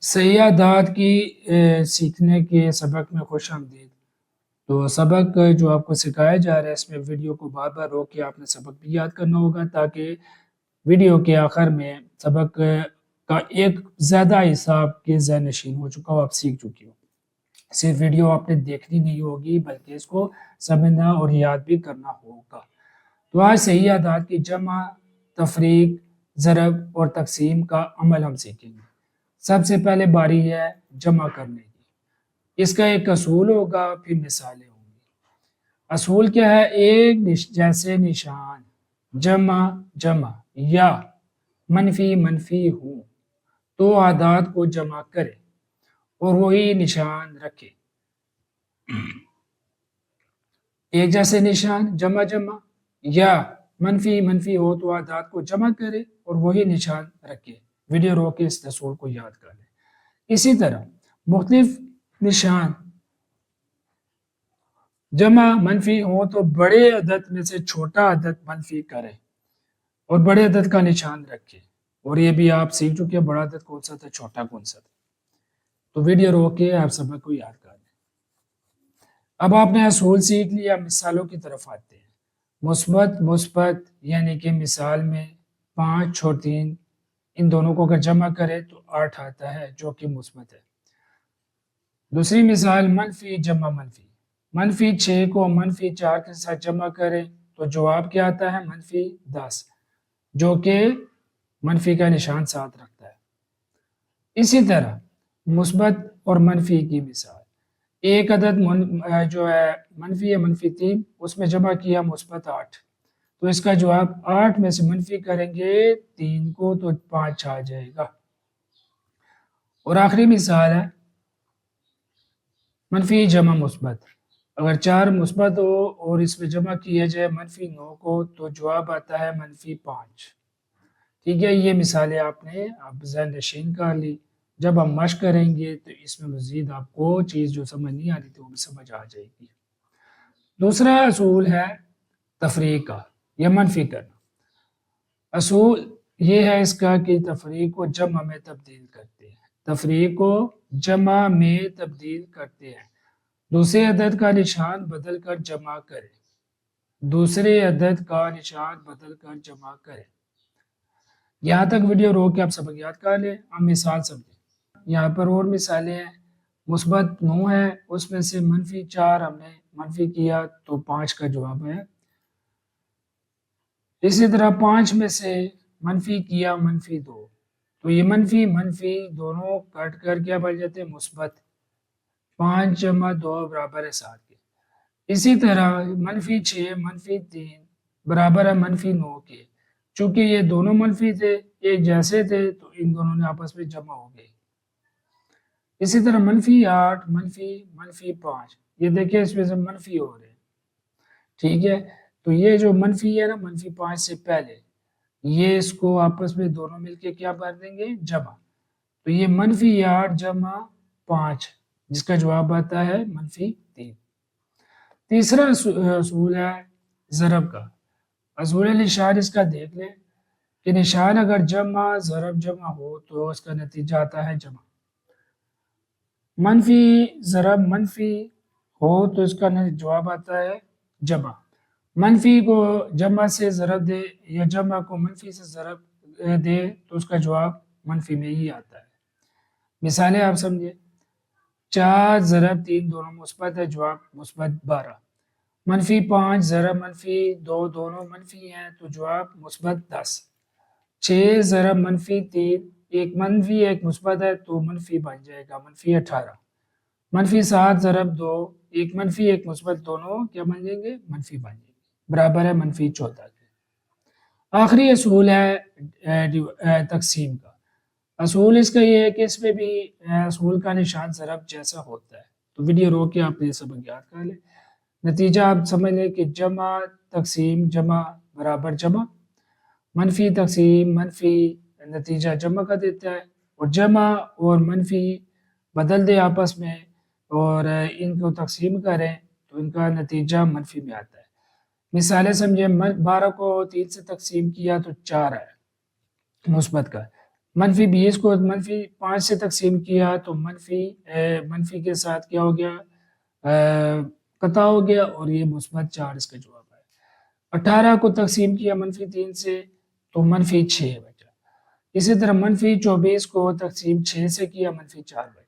صحیح اعداد کی سیکھنے کے سبق میں خوش آمدید۔ تو سبق جو آپ کو سکھایا جا رہا ہے اس میں ویڈیو کو بار بار روک کے آپ نے سبق بھی یاد کرنا ہوگا تاکہ ویڈیو کے آخر میں سبق کا ایک زیادہ حصہ آپ کے ذہن نشین ہو چکا ہو، آپ سیکھ چکی ہو۔ صرف ویڈیو آپ نے دیکھنی نہیں ہوگی بلکہ اس کو سمجھنا اور یاد بھی کرنا ہوگا۔ تو آج صحیح اعداد کی جمع، تفریق، ضرب اور تقسیم کا عمل ہم سیکھیں گے۔ سب سے پہلے باری ہے جمع کرنے کی۔ اس کا ایک اصول ہوگا، پھر مثالیں ہوں گی۔ اصول کیا ہے؟ ایک جیسے نشان جمع جمع یا منفی منفی ہوں تو اعداد کو جمع کرے اور وہی نشان رکھے۔ ایک جیسے نشان جمع جمع یا منفی منفی ہو تو اعداد کو جمع کرے اور وہی نشان رکھے۔ ویڈیو روک کے اس اصول کو یاد کر لیں۔ اسی طرح مختلف نشان جمع منفی ہو تو بڑے عدد میں سے چھوٹا عدد منفی کرے اور بڑے عدد کا نشان رکھے۔ اور یہ بھی آپ سیکھ چکے ہیں بڑا عدد کون سا تھا، چھوٹا کون سا تھا۔ تو ویڈیو روک کے آپ سبق کو یاد کر لیں۔ اب آپ نے اصول سیکھ لیا، مثالوں کی طرف آتے ہیں۔ مثبت مثبت یعنی کہ مثال میں 5 اور 3 ان دونوں کو اگر جمع کرے تو 8 آتا ہے جو کہ مثبت ہے۔ دوسری مثال منفی جمع منفی، منفی 6 کو منفی 4 کے ساتھ جمع کرے تو جواب کیا آتا ہے؟ منفی 10 جو کہ منفی کا نشان ساتھ رکھتا ہے۔ اسی طرح مثبت اور منفی کی مثال، ایک عدد جو ہے منفی ہے منفی 3، اس میں جمع کیا مثبت 8 تو اس کا جواب 8 میں سے منفی کریں گے 3 کو تو 5 آ جائے گا۔ اور آخری مثال ہے منفی جمع مثبت، اگر 4 مثبت ہو اور اس میں جمع کیا جائے منفی 9 کو تو جواب آتا ہے منفی 5۔ ٹھیک ہے، یہ مثالیں آپ نے ذہن نشین کر لی۔ جب ہم مشق کریں گے تو اس میں مزید آپ کو چیز جو سمجھ نہیں آ رہی تھی وہ بھی سمجھ آ جائے گی۔ دوسرا اصول ہے تفریق کا یا منفی کرنا۔ اصول یہ ہے اس کا کہ تفریق کو جمع میں تبدیل کرتے ہیں، تفریق کو جمع میں تبدیل کرتے ہیں۔ دوسرے عدد کا نشان بدل کر جمع کرے، دوسرے عدد کا نشان بدل کر جمع کرے۔ یہاں تک ویڈیو روک کے آپ سبق یاد کر لیں، ہم مثال سمجھیں۔ یہاں پر اور مثالیں ہیں، مثبت 9 ہے، اس میں سے منفی 4 ہم نے منفی کیا تو 5 کا جواب ہے۔ اسی طرح 5 میں سے منفی کیا منفی 2 تو یہ منفی منفی دونوں کٹ کر کیا بن جاتے ہیں؟ مثبت۔ 5 جمع 2 برابر ہے 7 کے۔ اسی طرح منفی 6 منفی 3 برابر ہے منفی 9 کے۔ چونکہ یہ دونوں منفی تھے، ایک جیسے تھے تو ان دونوں نے آپس میں جمع ہو گئے۔ اسی طرح منفی 8 منفی منفی 5، یہ دیکھیں اس میں سے منفی ہو رہے ہیں۔ ٹھیک ہے، تو یہ جو منفی ہے نا منفی 5 سے پہلے، یہ اس کو آپس میں دونوں مل کے کیا کر دیں گے؟ جمع۔ تو یہ منفی 8 جمع 5 جس کا جواب آتا ہے منفی 3۔ تیسرا اصول ہے ضرب کا۔ اصول نشان اس کا دیکھ لیں کہ نشان اگر جمع ضرب جمع ہو تو اس کا نتیجہ آتا ہے جمع۔ منفی ضرب منفی ہو تو اس کا جواب آتا ہے جمع۔ منفی کو جمع سے ضرب دے یا جمع کو منفی سے ضرب دے تو اس کا جواب منفی میں ہی آتا ہے۔ مثالیں آپ سمجھے، 4 ضرب 3 دونوں مثبت ہے، جواب مثبت 12۔ منفی 5 ضرب منفی 2 دونوں منفی ہیں تو جواب مثبت 10۔ 6 ضرب منفی 3 ایک منفی ایک مثبت ہے تو منفی بن جائے گا منفی 18۔ منفی 7 ضرب 2 ایک منفی ایک مثبت دونوں کیا بن جائیں گے؟ منفی بن جائیں گے، برابر ہے منفی 14 کے۔ آخری اصول ہے تقسیم کا۔ اصول اس کا یہ ہے کہ اس میں بھی اصول کا نشان ضرب جیسا ہوتا ہے۔ تو ویڈیو روک کے آپ نے سبق یاد کر لیں۔ نتیجہ آپ سمجھ لیں کہ جمع تقسیم جمع برابر جمع، منفی تقسیم منفی نتیجہ جمع کا دیتا ہے، اور جمع اور منفی بدل دے آپس میں اور ان کو تقسیم کریں تو ان کا نتیجہ منفی میں آتا ہے۔ مثالیں سمجھیں، 12 کو 3 سے تقسیم کیا تو 4 ہے مثبت کا، منفی 20 کو منفی 5 سے تقسیم کیا تو منفی کے ساتھ کیا ہو گیا، قطع ہو گیا، اور یہ مثبت 4 اس کا جواب ہے۔ 18 کو تقسیم کیا منفی 3 سے تو منفی 6 بچا۔ اسی طرح منفی 24 کو تقسیم 6 سے کیا منفی 4 بچا۔